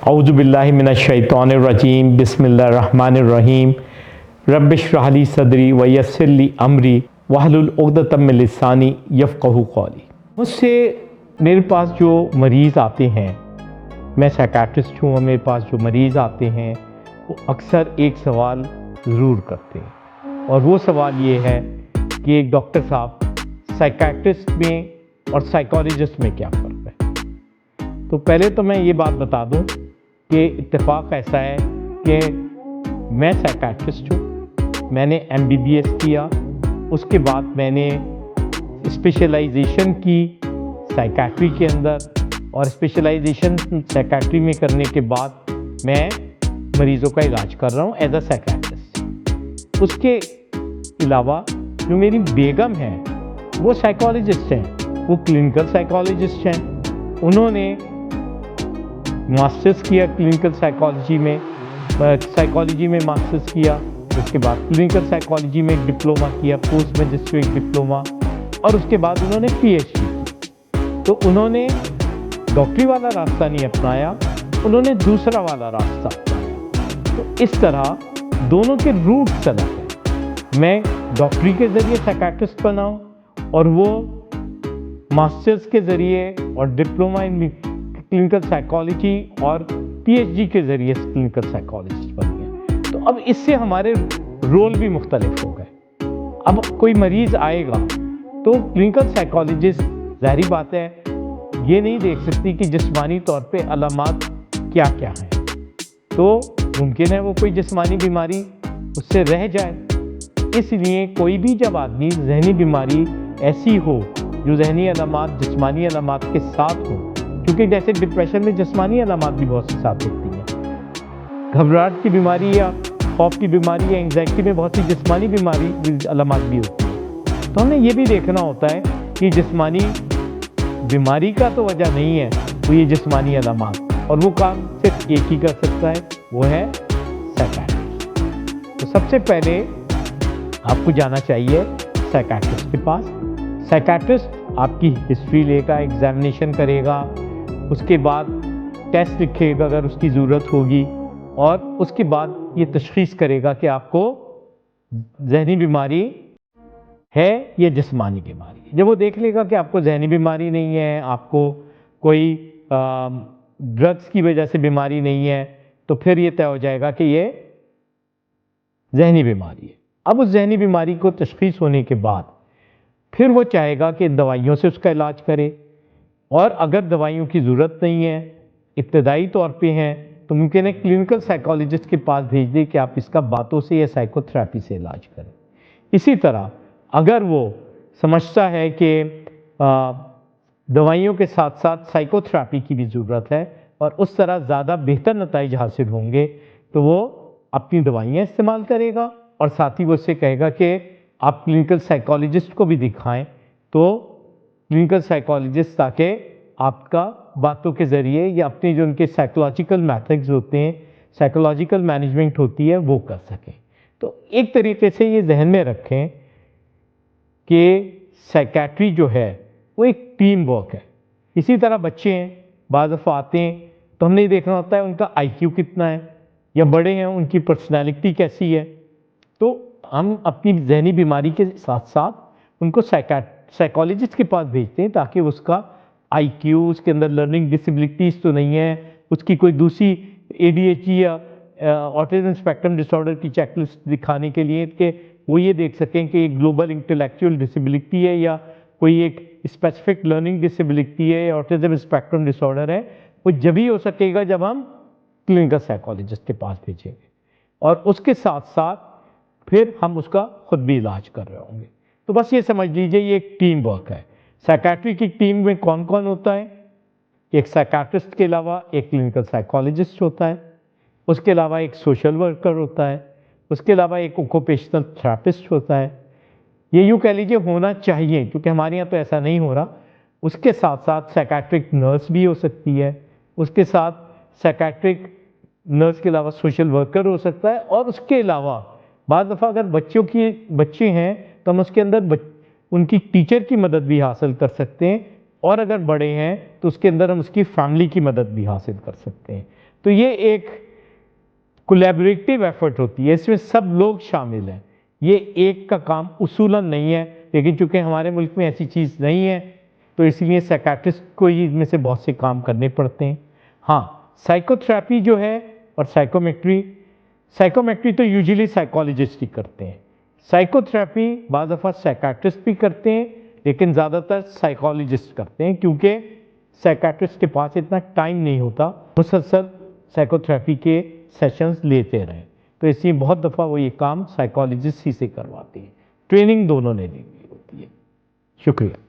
औज़ुबिल्लाहि मिनश्शैतानिर्रजीम बिस्मिल्लाहिर्रहमानिर्रहीम रब्बिश्रह ली सदरी व यस्सिर ली अमरी वहलुल उक़दतम मिन लिसानी यफ़क़हू क़ौली। मुझसे मेरे पास जो मरीज़ आते हैं, मैं साइकियाट्रिस्ट हूँ, और मेरे पास जो मरीज़ आते हैं वो अक्सर एक सवाल ज़रूर करते हैं, और वो सवाल ये है कि एक डॉक्टर साहब, साइकियाट्रिस्ट में और साइकोलॉजिस्ट में क्या फ़र्क है। तो पहले तो मैं ये बात बता दूं कि इत्तेफाक ऐसा है कि मैं साइकियाट्रिस्ट हूँ, मैंने MBBS किया, उसके बाद मैंने स्पेशलाइजेशन की साइकियाट्री के अंदर, और स्पेशलाइजेशन साइकियाट्री में करने के बाद मैं मरीज़ों का इलाज कर रहा हूँ एज अ साइकियाट्रिस्ट। उसके अलावा जो मेरी बेगम है वो साइकोलॉजिस्ट हैं, वो क्लिनिकल साइकोलॉजिस्ट हैं। उन्होंने मास्टर्स किया क्लिनिकल साइकोलॉजी में मास्टर्स किया, उसके बाद क्लिनिकल साइकोलॉजी में डिप्लोमा किया, पोस्ट मैजिस्ट्रेट डिप्लोमा, और उसके बाद उन्होंने PhD की। तो उन्होंने डॉक्टरी वाला रास्ता नहीं अपनाया, उन्होंने दूसरा वाला रास्ता अपनाया। तो इस तरह दोनों के रूट्स अलग हैं। मैं डॉक्टरी के ज़रिए साइकियाट्रिस्ट बना हूँ, और वो मास्टर्स के ज़रिए और डिप्लोमा इन क्लिनिकल साइकोलॉजी और PhD के ज़रिए क्लिनिकल साइकोलॉजिस्ट बन गया। तो अब इससे हमारे रोल भी मुख्तलिफ हो गए। अब कोई मरीज़ आएगा तो क्लिनिकल साइकोलॉजिस्ट, ज़ाहिरी बात है, ये नहीं देख सकती कि जिस्मानी तौर पे अलामात क्या क्या हैं। तो मुमकिन है वो कोई जिस्मानी बीमारी उससे रह जाए। इसलिए कोई भी जब आदमी ज़हनी बीमारी ऐसी हो जो ज़हनी अलामात जिस्मानी अलामात के साथ हो, क्योंकि जैसे डिप्रेशन में जिस्मानी अलामात भी बहुत से साथ होती हैं, घबराहट की बीमारी या खौफ की बीमारी या एंग्जाइटी में बहुत सी जिस्मानी बीमारी अलामात भी होती हैं। तो हमें ये भी देखना होता है कि जिस्मानी बीमारी का तो वजह नहीं है वो ये जिस्मानी अलामात, और वो काम सिर्फ एक ही कर सकता है, वो है साइकियाट्रिस्ट। तो सबसे पहले आपको जाना चाहिए साइकियाट्रिस्ट के पास। साइकियाट्रिस्ट आपकी हिस्ट्री लेगा, एग्जामिनेशन करेगा, उसके बाद टेस्ट लिखेगा अगर उसकी ज़रूरत होगी, और उसके बाद ये तशख़ीस करेगा कि आपको ज़हनी बीमारी है या जिस्मानी बीमारी। जब वो देख लेगा कि आपको ज़हनी बीमारी नहीं है, आपको कोई ड्रग्स की वजह से बीमारी नहीं है, तो फिर ये तय हो जाएगा कि ये ज़हनी बीमारी है। अब उस ज़हनी बीमारी को तशख़ीस होने के बाद फिर वो चाहेगा कि दवाइयों से उसका इलाज करे, और अगर दवाइयों की ज़रूरत नहीं है, इब्तदाई तौर पे हैं, तो मुमकिन है क्लिनिकल साइकोलॉजिस्ट के पास भेज दे कि आप इसका बातों से या साइकोथेरेपी से इलाज करें। इसी तरह अगर वो समझता है कि दवाइयों के साथ साथ साइकोथेरेपी की भी ज़रूरत है और उस तरह ज़्यादा बेहतर नतीजे हासिल होंगे, तो वो अपनी दवाइयाँ इस्तेमाल करेगा, और साथ ही वो उससे कहेगा कि आप क्लिनिकल साइकोलॉजिस्ट को भी दिखाएं, तो क्लिनिकल साइकोलॉजिस्ट ताकि आपका बातों के ज़रिए या अपने जो उनके साइकोलॉजिकल मेथड्स होते हैं, साइकोलॉजिकल मैनेजमेंट होती है, वो कर सकें। तो एक तरीके से ये जहन में रखें कि साइकियाट्री जो है वो एक टीम वर्क है। इसी तरह बच्चे हैं, बाज़ दफ़ा आते हैं तो हमने ये देखना होता है उनका IQ कितना है, या बड़े हैं उनकी पर्सनैलिटी कैसी है। तो हम अपनी जहनी बीमारी के साथ साथ उनको साइकोलॉजिस्ट के पास भेजते हैं ताकि उसका IQ, उसके अंदर लर्निंग डिसेबिलिटीज़ तो नहीं है, उसकी कोई दूसरी ADHD या ऑटिज़म स्पेक्ट्रम डिसऑर्डर की चेकलिस्ट दिखाने के लिए कि वो ये देख सकें कि एक ग्लोबल इंटेलेक्चुअल डिसेबिलिटी है या कोई एक स्पेसिफिक लर्निंग डिसेबिलिटी है या ऑटिज़म स्पेक्ट्रम डिसऑर्डर है। वो जब ही हो सकेगा जब हम क्लिनिकल साइकोलॉजिस्ट के पास भेजेंगे, और उसके साथ साथ फिर हम उसका खुद भी इलाज कर रहे होंगे। तो बस ये समझ लीजिए ये एक टीम वर्क है। साइकियाट्री की टीम में कौन कौन होता है? एक साइकियाट्रिस्ट के अलावा एक क्लिनिकल साइकोलॉजिस्ट होता है, उसके अलावा एक सोशल वर्कर होता है, उसके अलावा एक ऑक्यूपेशनल थेरेपिस्ट होता है। ये यूँ कह लीजिए होना चाहिए, क्योंकि हमारे यहाँ तो ऐसा नहीं हो रहा। उसके साथ साथ साइकियाट्रिक नर्स भी हो सकती है, उसके साथ साइकियाट्रिक नर्स के अलावा सोशल वर्कर हो सकता है, और उसके अलावा बाज़ दफ़ा अगर बच्चे हैं तो हम उसके अंदर उनकी टीचर की मदद भी हासिल कर सकते हैं, और अगर बड़े हैं तो उसके अंदर हम उसकी फैमिली की मदद भी हासिल कर सकते हैं। तो ये एक कोलैबोरेटिव एफर्ट होती है, इसमें सब लोग शामिल हैं। ये एक का काम उसूलन नहीं है, लेकिन चूंकि हमारे मुल्क में ऐसी चीज़ नहीं है तो इसलिए साइकाट्रिस्ट को ही इनमें से बहुत से काम करने पड़ते हैं। हाँ, साइकोथेरेपी जो है और साइकोमेट्री तो यूजुअली साइकोलॉजिस्ट ही करते हैं। साइकोथेरेपी बाद दफ़ा साइकाट्रिस्ट भी करते हैं, लेकिन ज़्यादातर साइकोलॉजिस्ट करते हैं, क्योंकि साइकाट्रिस्ट के पास इतना टाइम नहीं होता मुसलसल साइकोथेरेपी के सेशंस लेते रहें। तो इसलिए बहुत दफ़ा वो ये काम साइकोलॉजिस्ट ही से करवाते हैं। ट्रेनिंग दोनों ने लेनी होती है। शुक्रिया।